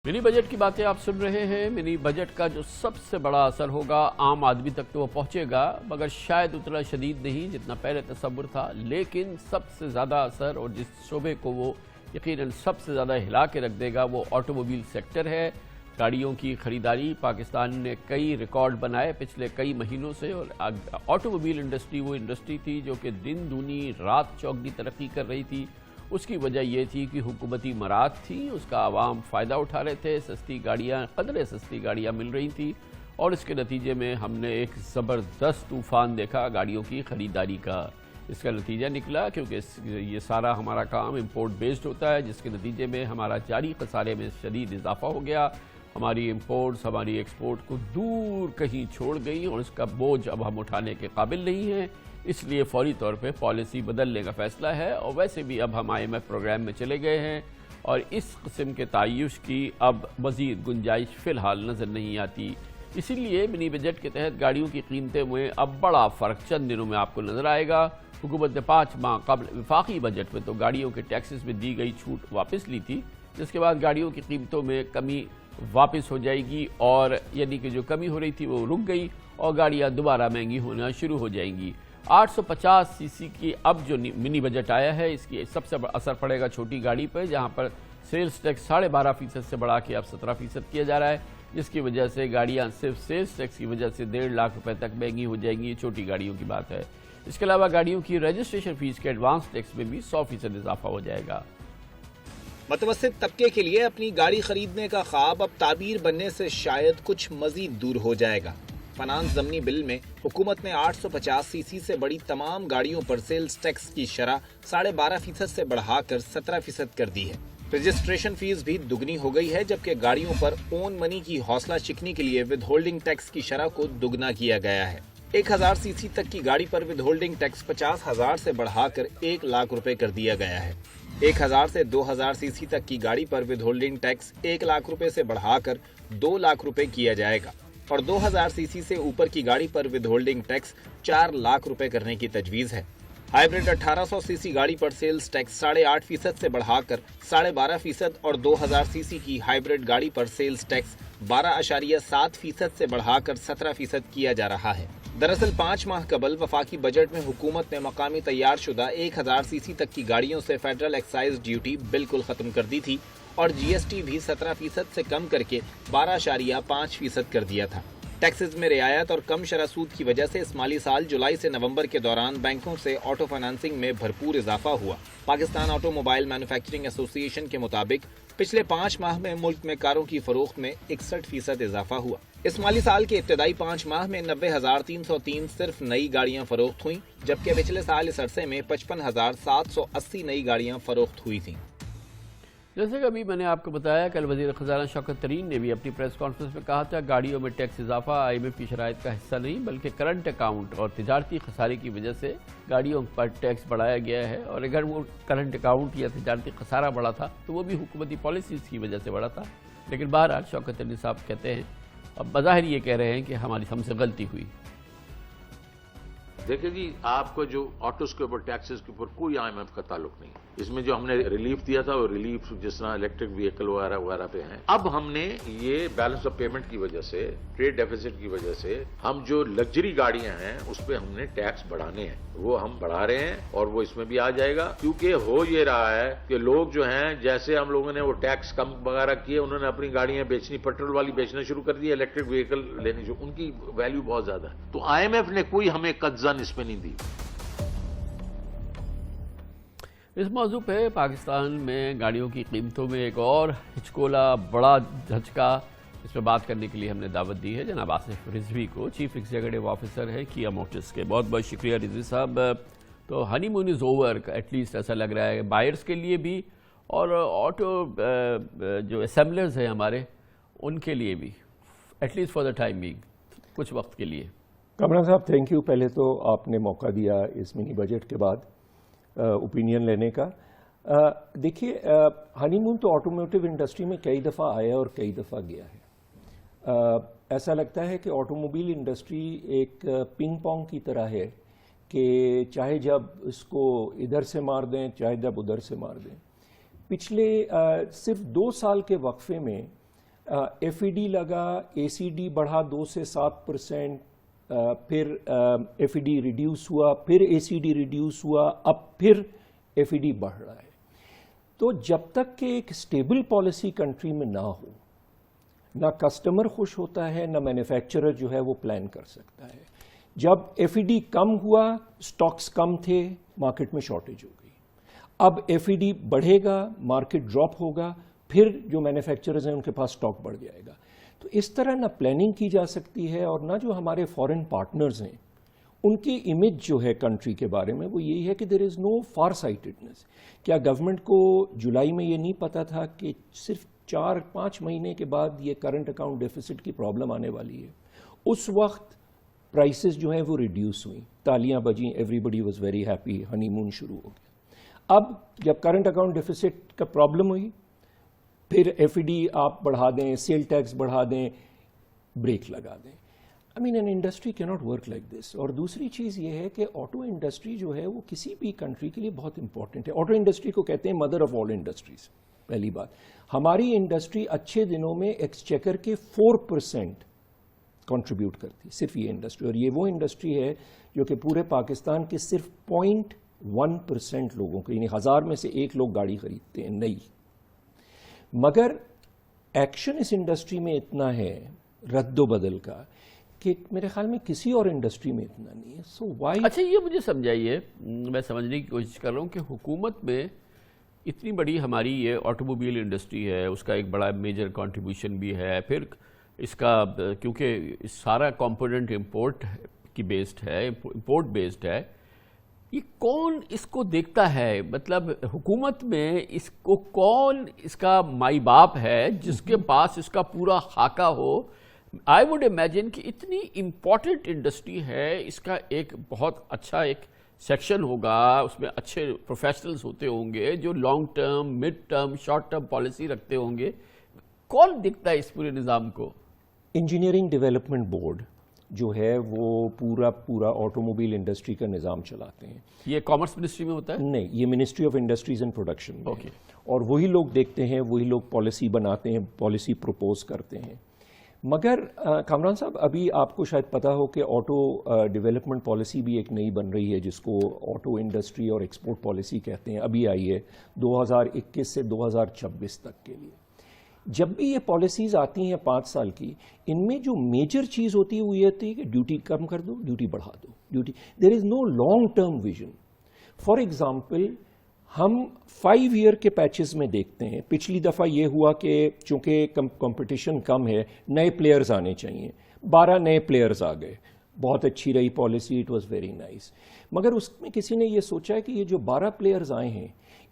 Mini budget की बातें आप सुन रहे हैं। मिनी बजट का जो सबसे बड़ा असर होगा आम आदमी तक तो वो पहुंचेगा, मगर शायद उतना शदीद नहीं जितना पहले तसव्वुर था। लेकिन सबसे ज़्यादा असर और जिस शोबे को वो यकीनन सबसे ज़्यादा हिला के रख देगा वो ऑटोमोबाइल सेक्टर है। गाड़ियों की ख़रीदारी पाकिस्तान ने कई रिकॉर्ड बनाए पिछले कई महीनों से, और ऑटोमोबाइल इंडस्ट्री वो इंडस्ट्री थी जो कि दिन दूनी रात चौगनी तरक्की कर रही थी। उसकी वजह ये थी कि हुकूमती मराद थी, उसका आवाम फ़ायदा उठा रहे थे, सस्ती गाड़ियाँ कदरे सस्ती गाड़ियाँ मिल रही थी, और इसके नतीजे में हमने एक ज़बरदस्त तूफ़ान देखा गाड़ियों की ख़रीदारी का। इसका नतीजा निकला क्योंकि ये सारा हमारा काम इंपोर्ट बेस्ड होता है, जिसके नतीजे में हमारा जारी खसारे में शदीद इजाफा हो गया। हमारी इंपोर्ट्स हमारी एक्सपोर्ट को दूर कहीं छोड़ गई और इसका बोझ अब हम उठाने के काबिल नहीं हैं। इसलिए फौरी तौर पे पॉलिसी बदलने का फ़ैसला है, और वैसे भी अब हम IMF प्रोग्राम में चले गए हैं और इस किस्म के तायुश की अब मज़ीद गुंजाइश फ़िलहाल नज़र नहीं आती। इसीलिए मिनी बजट के तहत गाड़ियों की कीमतें में अब बड़ा फ़र्क चंद दिनों में आपको नज़र आएगा। हुकूमत ने 5 माह कबल वफाकी बजट में तो गाड़ियों के टैक्सेस में दी गई छूट वापस ली थी, जिसके बाद गाड़ियों की कीमतों में कमी वापस हो जाएगी, और यानी कि जो कमी हो रही थी वो रुक गई और गाड़ियाँ दोबारा महंगी होना शुरू हो जाएंगी। 850 सीसी की अब जो मिनी बजट आया है, इसकी सबसे असर पड़ेगा छोटी गाड़ी पर, जहां पर सेल्स टैक्स 12.5% से बढ़ा के अब 17% किया जा रहा है, जिसकी वजह से गाड़ियां सिर्फ सेल्स टैक्स की वजह से 1.5 लाख रुपए तक महंगी हो जाएंगी। ये छोटी गाड़ियों की बात है। इसके अलावा गाड़ियों की रजिस्ट्रेशन फीस के एडवांस टैक्स में भी 100% इजाफा हो जाएगा। मतवस्सित तबके के लिए अपनी गाड़ी खरीदने का ख्वाब अब ताबीर बनने से शायद कुछ मजीद दूर हो जाएगा। फाइनेंस ज़मनी बिल में हुकूमत ने 850 सीसी से बड़ी तमाम गाड़ियों पर सेल्स टैक्स की शरह 12.5% से बढ़ाकर 17% कर दी है। रजिस्ट्रेशन फीस भी दुगनी हो गई है, जबकि गाड़ियों पर ओन मनी की हौसला चिकनी के लिए विद होल्डिंग टैक्स की शरह को दुगना किया गया है। 1000 सीसी तक की गाड़ी पर विद होल्डिंग टैक्स 50,000 से बढ़ाकर 1 लाख रुपए कर दिया गया है। 1000 से 2000 सीसी तक की गाड़ी पर विद होल्डिंग टैक्स 1 लाख रुपए से बढ़ाकर 2 लाख रुपए किया जाएगा, और 2000 सीसी से ऊपर की गाड़ी पर विद होल्डिंग टैक्स 4 लाख रुपए करने की तजवीज है। हाइब्रिड 1800 सीसी गाड़ी पर सेल्स टैक्स 8.5% से बढ़ाकर 12.5% और 2000 सीसी की हाइब्रिड गाड़ी पर सेल्स टैक्स 12.7% से बढ़ाकर 17% किया जा रहा है। दरअसल 5 माह कबल वफाकी बजट में हुकूमत ने मकामी तैयार शुदा 1000 सीसी तक की गाड़ियों से फेडरल एक्साइज ड्यूटी बिल्कुल खत्म कर दी थी, और GST भी 17% से कम करके 12.5% कर दिया था। टैक्सेस में रियायत और कम शरह सूद की वजह से इस माली साल जुलाई से नवंबर के दौरान बैंकों से ऑटो फाइनेंसिंग में भरपूर इजाफा हुआ। पाकिस्तान ऑटोमोबाइल मैन्युफैक्चरिंग एसोसिएशन के मुताबिक पिछले 5 माह में मुल्क में कारों की फरोख्त में 61% इजाफा हुआ। इस माली साल के इब्तदाई 5 माह में 90,303 सिर्फ नई गाड़ियां फरोख्त हुई, जबकि पिछले साल इस अरसे में 55,780 नई गाड़ियां फरोख्त हुई थी। जैसे कि अभी मैंने आपको बताया, कल वज़ीर ख़ज़ाना शौकत तरीन ने भी अपनी प्रेस कॉन्फ्रेंस में कहा था गाड़ियों में टैक्स इजाफा IMF की शराइत का हिस्सा नहीं, बल्कि करंट अकाउंट और तिजारती खसारे की वजह से गाड़ियों पर टैक्स बढ़ाया गया है, और अगर वो करंट अकाउंट या तिजारती खसारा बढ़ा था तो वो भी हुकूमती पॉलिसीज़ की वजह से बढ़ा था। लेकिन बहरहाल शौकत तरीन साहब कहते हैं, अब बज़ाहिर ये कह रहे हैं कि हमसे गलती हुई। देखिए जी, आपको जो ऑटोस के ऊपर टैक्सेस के ऊपर कोई IMF का ताल्लुक नहीं। इसमें जो हमने रिलीफ दिया था वो रिलीफ जिस तरह इलेक्ट्रिक व्हीकल वगैरह वगैरह पे हैं। अब हमने ये बैलेंस ऑफ पेमेंट की वजह से, ट्रेड डेफिसिट की वजह से, हम जो लग्जरी गाड़ियां हैं उस पर हमने टैक्स बढ़ाने हैं, वो हम बढ़ा रहे हैं, और वो इसमें भी आ जाएगा। क्योंकि हो ये रहा है कि लोग जो हैं, जैसे हम लोगों ने वो टैक्स कम वगैरह किए, उन्होंने अपनी गाड़ियां बेचनी, पेट्रोल वाली बेचना शुरू कर दी, इलेक्ट्रिक व्हीकल लेनी जो उनकी वैल्यू बहुत ज्यादा है। तो IMF ने कोई हमें कज्जन इसमें नहीं दी। इस मौजू पे पाकिस्तान में गाड़ियों की कीमतों में एक और हिचकोला, बड़ा झटका, इस पर बात करने के लिए हमने दावत दी है जनाब आसिफ रिजवी को, चीफ एग्जीक्यूटिव ऑफिसर है किया मोटर्स के। बहुत बहुत शुक्रिया रिजवी साहब। तो हनीमून इज़ ओवर, एटलीस्ट ऐसा लग रहा है बायर्स के लिए भी, और ऑटो जो असेंबलर्स हैं हमारे, उनके लिए भी, at least for the time being, कुछ वक्त के लिए। कमरान साहब थैंक यू। पहले तो आपने मौका दिया इस मिनी बजट के बाद ओपिनियन लेने का। देखिए, हनीमून तो ऑटोमोटिव इंडस्ट्री में कई दफ़ा आया और कई दफ़ा गया है। ऐसा लगता है कि ऑटोमोबाइल इंडस्ट्री एक पिंग पोंग की तरह है कि चाहे जब इसको इधर से मार दें, चाहे जब उधर से मार दें। पिछले सिर्फ 2 साल के वक्फे में FED لگا, ACD بڑھا 2 سے 7%, پھر FED ریڈیوس ہوا, پھر ACD ریڈیوس ہوا, اب پھر FED بڑھ رہا ہے. تو جب تک کہ ایک اسٹیبل پالیسی کنٹری میں نہ ہو, نہ کسٹمر خوش ہوتا ہے, نہ مینوفیکچرر جو ہے وہ پلان کر سکتا ہے. جب FED کم ہوا, سٹاکس کم تھے, مارکیٹ میں شارٹیج ہو گئی. اب FED بڑھے گا, مارکیٹ ڈراپ ہوگا, پھر جو مینوفیکچررز ہیں ان کے پاس سٹاک بڑھ جائے گا. تو اس طرح نہ پلاننگ کی جا سکتی ہے, اور نہ جو ہمارے فارن پارٹنرز ہیں ان کی امیج جو ہے کنٹری کے بارے میں وہ یہی ہے کہ دیر از نو فار سائٹڈنس. کیا گورنمنٹ کو جولائی میں یہ نہیں پتا تھا کہ صرف 4-5 مہینے کے بعد یہ کرنٹ اکاؤنٹ ڈیفیسٹ کی پرابلم آنے والی ہے؟ اس وقت پرائسز جو ہیں وہ ریڈیوس ہوئیں, تالیاں بجیں, everybody was very happy, honeymoon شروع ہو گیا. اب جب کرنٹ اکاؤنٹ ڈیفیسٹ کا پرابلم ہوئی, پھر FED آپ بڑھا دیں, سیل ٹیکس بڑھا دیں, بریک لگا دیں. I mean an industry cannot work like this. اور دوسری چیز یہ ہے کہ آٹو انڈسٹری جو ہے وہ کسی بھی کنٹری کے لیے بہت امپورٹنٹ ہے. آٹو انڈسٹری کو کہتے ہیں مدر آف آل انڈسٹریز. پہلی بات, ہماری انڈسٹری اچھے دنوں میں ایکسچیکر کے 4% کنٹریبیوٹ کرتی, صرف یہ انڈسٹری. اور یہ وہ انڈسٹری ہے جو کہ پورے پاکستان کے صرف 0.1% لوگوں کو, یعنی 1000 میں سے 1 لوگ گاڑی خریدتے ہیں نئی. مگر ایکشن اس انڈسٹری میں اتنا ہے رد و بدل کا کہ میرے خیال میں کسی اور انڈسٹری میں اتنا نہیں ہے. So why. اچھا یہ مجھے سمجھائیے, میں سمجھنے کی کوشش کر رہا ہوں کہ حکومت میں اتنی بڑی ہماری یہ آٹو موبائل انڈسٹری ہے, اس کا ایک بڑا میجر کنٹریبیوشن بھی ہے, پھر اس کا کیونکہ سارا کمپوننٹ امپورٹ کی بیسڈ ہے, امپورٹ بیسڈ ہے, یہ کون اس کو دیکھتا ہے؟ مطلب حکومت میں اس کو کون اس کا مائی باپ ہے جس کے پاس اس کا پورا خاکہ ہو؟ آئی ووڈ امیجن کہ اتنی امپورٹنٹ انڈسٹری ہے, اس کا ایک بہت اچھا ایک سیکشن ہوگا, اس میں اچھے پروفیشنلز ہوتے ہوں گے جو long term, mid term, short term policy رکھتے ہوں گے. کون دیکھتا ہے اس پورے نظام کو؟ انجینئرنگ ڈیولپمنٹ بورڈ جو ہے وہ پورا آٹو موبائل انڈسٹری کا نظام چلاتے ہیں. یہ کامرس منسٹری میں ہوتا ہے؟ نہیں, یہ ministry of industries and production میں. Okay. اور وہی لوگ دیکھتے ہیں, وہی لوگ پالیسی بناتے ہیں, پالیسی پروپوز کرتے ہیں. مگر کامران صاحب, ابھی آپ کو شاید پتا ہو کہ آٹو ڈیولپمنٹ پالیسی بھی ایک نئی بن رہی ہے جس کو آٹو انڈسٹری اور ایکسپورٹ پالیسی کہتے ہیں, ابھی آئی ہے 2021 سے 2026 تک کے لیے. جب بھی یہ پالیسیز آتی ہیں 5 سال کی, ان میں جو میجر چیز ہوتی ہے وہ یہ ہوتی ہے کہ ڈیوٹی کم کر دو, ڈیوٹی بڑھا دو, duty. There is no long term vision. For example ہم 5 ایئر کے پیچز میں دیکھتے ہیں. پچھلی دفعہ یہ ہوا کہ چونکہ کمپٹیشن کم ہے, نئے پلیئرز آنے چاہیے, 12 نئے پلیئرز آ گئے, بہت اچھی رہی policy, it was very nice. مگر اس میں کسی نے یہ سوچا کہ یہ جو 12 پلیئرز آئے ہیں,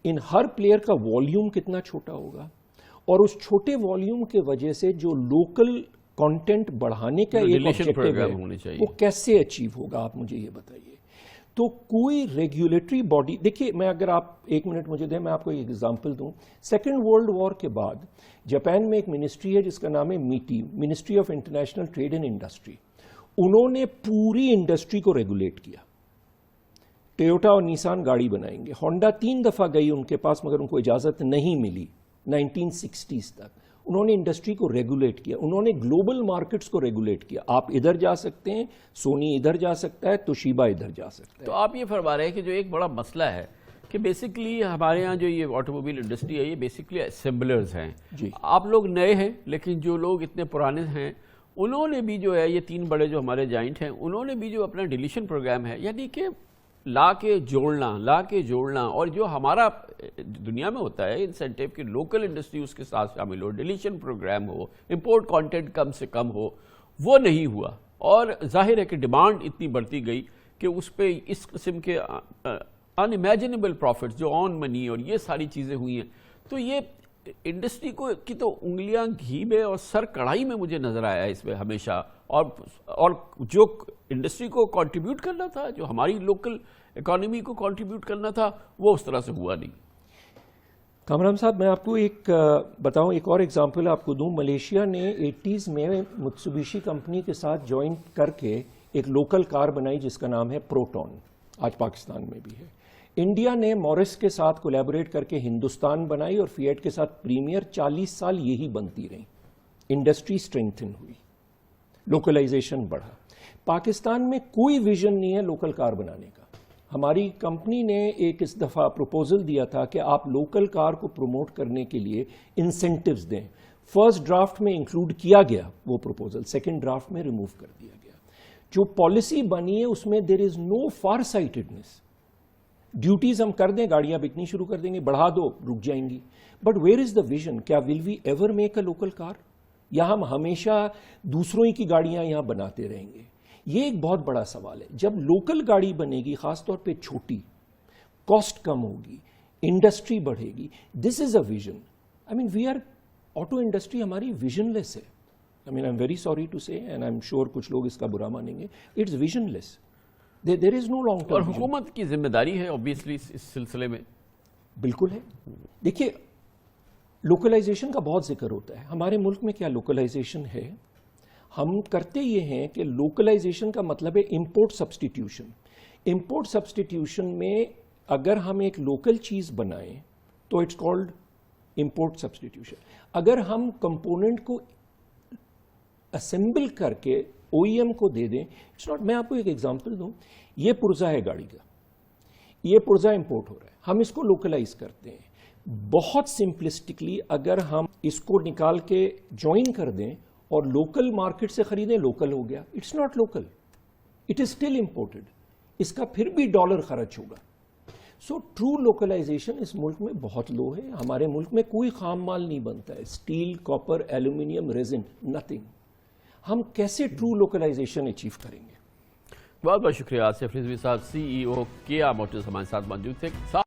ان ہر پلیئر کا والیوم کتنا چھوٹا ہوگا, اور اس چھوٹے والیوم کے وجہ سے جو لوکل کانٹینٹ بڑھانے کا ایک آبجیکٹیو ہے وہ کیسے اچیو ہوگا, آپ مجھے یہ بتائیے. تو کوئی ریگولیٹری باڈی, دیکھیے میں اگر آپ 1 منٹ مجھے دیں, میں آپ کو ایک ایگزامپل دوں. سیکنڈ ورلڈ وار کے بعد جاپان میں ایک منسٹری ہے جس کا نام ہے MITI, ministry of international trade and industry. انہوں نے پوری انڈسٹری کو ریگولیٹ کیا. ٹویوٹا اور نیسان گاڑی بنائیں گے, ہونڈا 3 دفعہ گئی ان کے پاس مگر ان کو اجازت نہیں ملی 1960s تک. انہوں نے انڈسٹری کو ریگولیٹ کیا, انہوں نے گلوبل مارکیٹس کو ریگولیٹ کیا. آپ ادھر جا سکتے ہیں, سونی ادھر جا سکتا ہے, توشیبا ادھر جا سکتا ہے. تو آپ یہ فرما رہے ہیں کہ جو ایک بڑا مسئلہ ہے کہ بیسیکلی ہمارے یہاں جو یہ آٹو موبائل انڈسٹری ہے یہ بیسیکلی اسمبلرز ہیں. جی. آپ لوگ نئے ہیں, لیکن جو لوگ اتنے پرانے ہیں انہوں نے بھی جو ہے, یہ 3 بڑے جو ہمارے جائنٹ ہیں, انہوں نے بھی جو اپنا ڈیلیشن پروگرام ہے, یعنی کہ لا کے جوڑنا, اور جو ہمارا دنیا میں ہوتا ہے انسینٹیو کہ لوکل انڈسٹری اس کے ساتھ شامل ہو, ڈیلیشن پروگرام ہو, امپورٹ کانٹینٹ کم سے کم ہو, وہ نہیں ہوا. اور ظاہر ہے کہ ڈیمانڈ اتنی بڑھتی گئی کہ اس پہ اس قسم کے ان امیجنیبل پروفٹس جو آن منی اور یہ ساری چیزیں ہوئی ہیں. تو یہ انڈسٹری کی تو انگلیاں گھی میں اور سر کڑھائی میں مجھے نظر آیا ہے اس میں ہمیشہ. اور جو انڈسٹری کو کنٹریبیوٹ کرنا تھا, جو ہماری لوکل اکانومی کو کنٹریبیوٹ کرنا تھا, وہ اس طرح سے ہوا نہیں. کامران صاحب, میں آپ کو ایک بتاؤں, ایک اور ایگزامپل آپ کو دوں. ملیشیا نے 80s میں متسوبیشی کمپنی کے ساتھ جوائن کر کے ایک لوکل کار بنائی جس کا نام ہے پروٹون, آج پاکستان میں بھی ہے. انڈیا نے مورس کے ساتھ کولیبوریٹ کر کے ہندوستان بنائی, اور فیٹ کے ساتھ پریمیئر 40 سال یہی بنتی رہی. इंडस्ट्री स्ट्रेंथन हुई, लोकलाइजेशन बढ़ा। पाकिस्तान में कोई विजन नहीं है लोकल कार बनाने का। हमारी कंपनी ने एक इस दफ़ा प्रपोजल दिया था कि आप लोकल कार को प्रमोट करने के लिए इंसेंटिव्स दें। फर्स्ट ड्राफ्ट में इंक्लूड किया गया वो प्रपोजल, सेकंड ड्राफ्ट में रिमूव कर दिया गया। जो पॉलिसी बनी है उसमें there is no far sightedness. Duties हम कर दें, गाड़ियां बिकनी शुरू कर देंगे, बढ़ा दो, रुक जाएंगी। But where is the vision? क्या will we ever make a local car, या हम हमेशा दूसरों ही की गाड़ियां यहां बनाते रहेंगे? ये एक बहुत बड़ा सवाल है। जब लोकल गाड़ी बनेगी, खासतौर पे छोटी, कॉस्ट कम होगी, इंडस्ट्री बढ़ेगी, this is a vision. I mean we are, auto industry हमारी विजनलेस है। I mean I am very sorry to say, and I am sure कुछ लोग इसका बुरा मानेंगे, it's visionless. There is no long और टर्म। हुकूमत की जिम्मेदारी है ऑब्वियसली इस सिलसिले में। बिल्कुल है। देखिए, लोकलाइजेशन का बहुत जिक्र होता है। हमारे मुल्क में क्या लोकलाइजेशन है? हम करते ये हैं कि लोकलाइजेशन का मतलब है इंपोर्ट सब्स्टिट्यूशन। इंपोर्ट सब्स्टिट्यूशन में अगर हम एक लोकल चीज बनाएं तो इट्स कॉल्ड इंपोर्ट सब्स्टिट्यूशन। अगर हम कंपोनेंट को असेंबल करके ओईएम को दे दें, इट्स नॉट। मैं आपको एक एग्जांपल दूं, ये पुर्जा है गाड़ी का, ये पुर्जा इंपोर्ट हो रहा है, हम इसको लोकलाइज करते हैं। बहुत सिंपलिस्टिकली अगर हम इसको निकाल के ज्वाइन कर दें और लोकल मार्केट से खरीदें, लोकल हो गया। It's not local, it is still imported. इसका फिर भी डॉलर खर्च होगा। सो ट्रू लोकलाइजेशन इस मुल्क में बहुत लो है। हमारे मुल्क में कोई खाम माल नहीं बनता है, steel, copper, aluminium, resin, nothing. हम कैसे ट्रू लोकलाइजेशन अचीव करेंगे? बहुत बहुत शुक्रिया आसिफ रिजवी साहब, CEO किया मोटर्स हमारे साथ मौजूद थे।